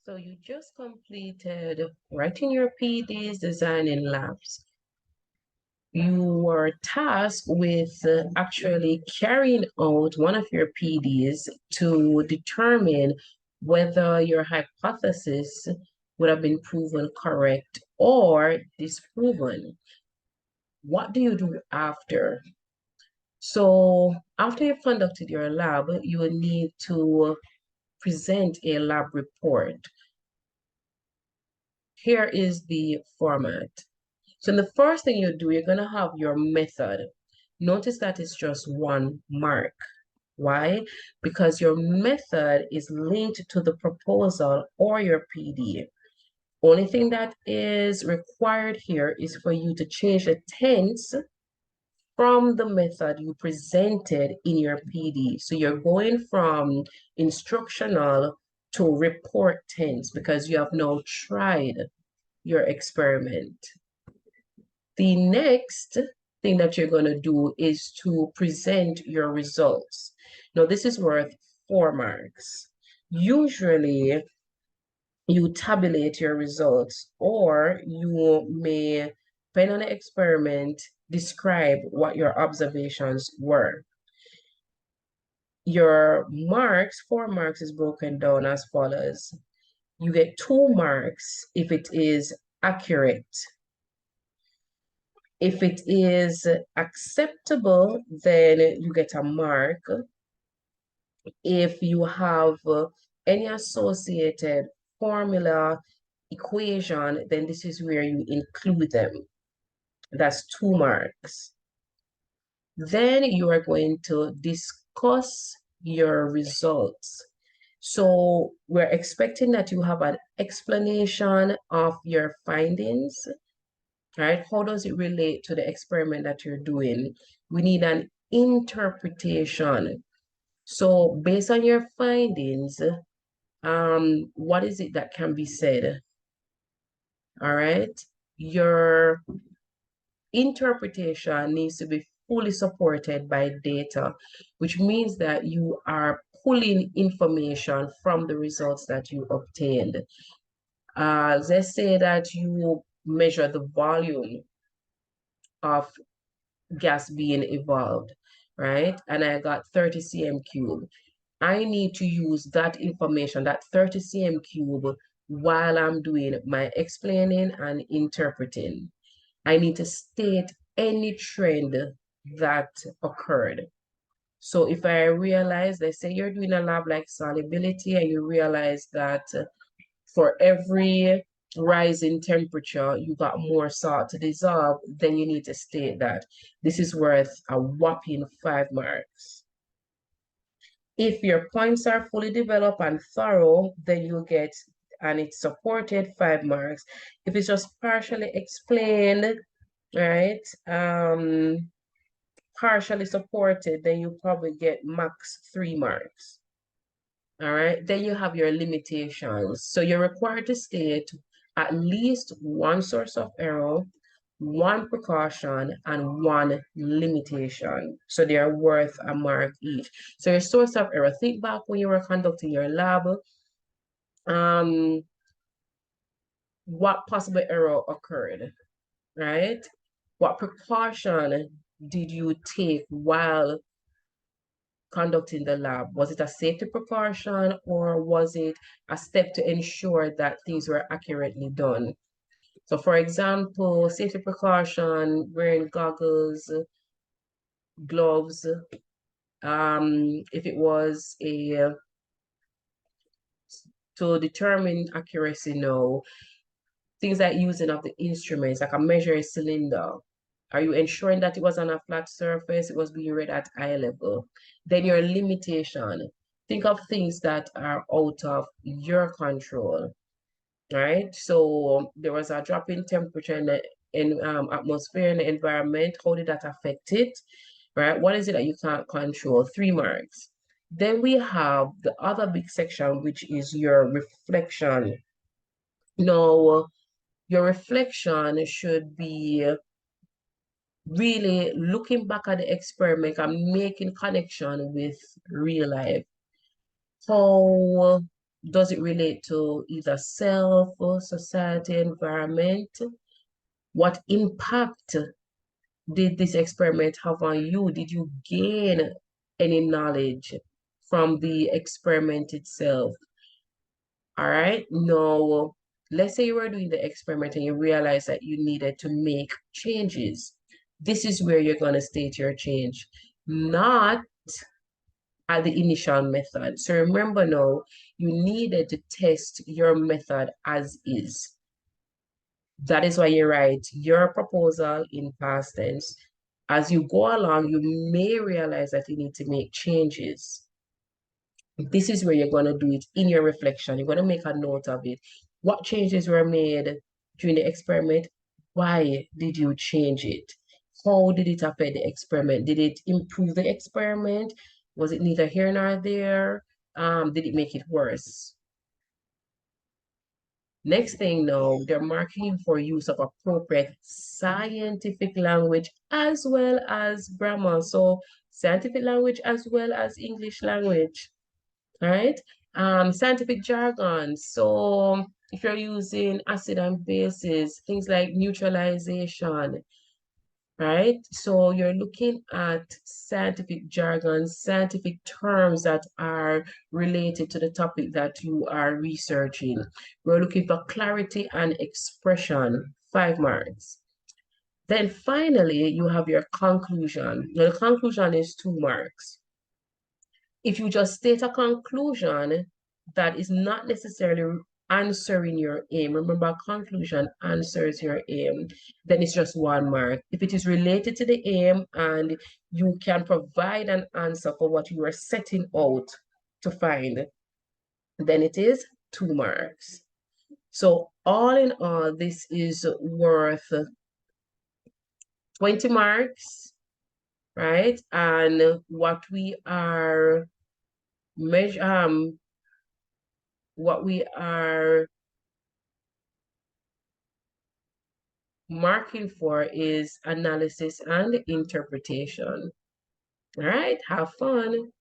So you just completed writing your PDs, designing labs. You were tasked with actually carrying out one of your PDs to determine whether your hypothesis would have been proven correct or disproven. What do you do after? So after you've conducted your lab, you will need to present a lab report. Here is the format. So the first thing you do, you're going to have your method. Notice that it's just one mark. Why? Because your method is linked to the proposal or your PD. Only thing that is required here is for you to change the tense from the method you presented in your PD. So you're going from instructional to report tense because you have now tried your experiment. The next thing that you're going to do is to present your results. Now, this is worth 4 marks. Usually, you tabulate your results, or you may, depending on the experiment, describe what your observations were. Your marks, 4 marks, is broken down as follows. You get 2 marks if it is accurate. If it is acceptable, then you get a mark. If you have any associated formula, equation, then this is where you include them. That's 2 marks. Then you are going to discuss your results. So we're expecting that you have an explanation of your findings, right? How does it relate to the experiment that you're doing? We need an interpretation. So based on your findings, what is it that can be said? All right. Your interpretation needs to be fully supported by data, which means that you are pulling information from the results that you obtained. Let's say that you measure the volume of gas being evolved, right? And I got 30 cm cube. I need to use that information, that 30 cm cube, while I'm doing my explaining and interpreting. I need to state any trend that occurred. So if I realize, let's say you're doing a lab like solubility and you realize that for every rise in temperature, you got more salt to dissolve, then you need to state that. This is worth a whopping 5 marks. If your points are fully developed and thorough, then you get, and it's supported, 5 marks. If it's just partially explained, right, partially supported, then you probably get max 3 marks. All right, then you have your limitations. So you're required to state at least one source of error, one precaution, and one limitation. So they are worth a mark each. So your source of error, think back when you were conducting your lab, what possible error occurred, right? What precaution did you take while conducting the lab? Was it a safety precaution or was it a step to ensure that things were accurately done? So for example, safety precaution, wearing goggles, gloves, if it was to determine accuracy, no. Things like using of the instruments, like a measuring cylinder. Are you ensuring that it was on a flat surface? It was being read at eye level. Then your limitation. Think of things that are out of your control, right? So there was a drop in temperature in the atmosphere and the environment. How did that affect it, right? What is it that you can't control? 3 marks. Then we have the other big section, which is your reflection. Now, your reflection should be really looking back at the experiment and making connection with real life. How Does it relate to either self, society, environment? What impact did this experiment have on you? Did you gain any knowledge from the experiment itself? All right. Now, let's say you were doing the experiment and you realize that you needed to make changes. This is where you're going to state your change, not at the initial method. So remember now, you needed to test your method as is. That is why you write your proposal in past tense. As you go along, you may realize that you need to make changes. This is where you're going to do it in your reflection. You're going to make a note of it. What changes were made during the experiment? Why did you change it? How did it affect the experiment? Did it improve the experiment? Was it neither here nor there? Did it make it worse? Next thing now, they're marking for use of appropriate scientific language as well as grammar. So scientific language as well as English language, all right? Scientific jargon. So if you're using acid and bases, things like neutralization, right? So you're looking at scientific jargon, scientific terms that are related to the topic that you are researching. We're looking for clarity and expression, 5 marks. Then finally, you have your conclusion. Now, the conclusion is 2 marks. If you just state a conclusion that is not necessarily answering your aim, remember conclusion answers your aim, then it's just 1 mark. If it is related to the aim and you can provide an answer for what you are setting out to find, then it is 2 marks. So all in all, this is worth 20 marks, right? And what we are marking for is analysis and interpretation. All right, have fun.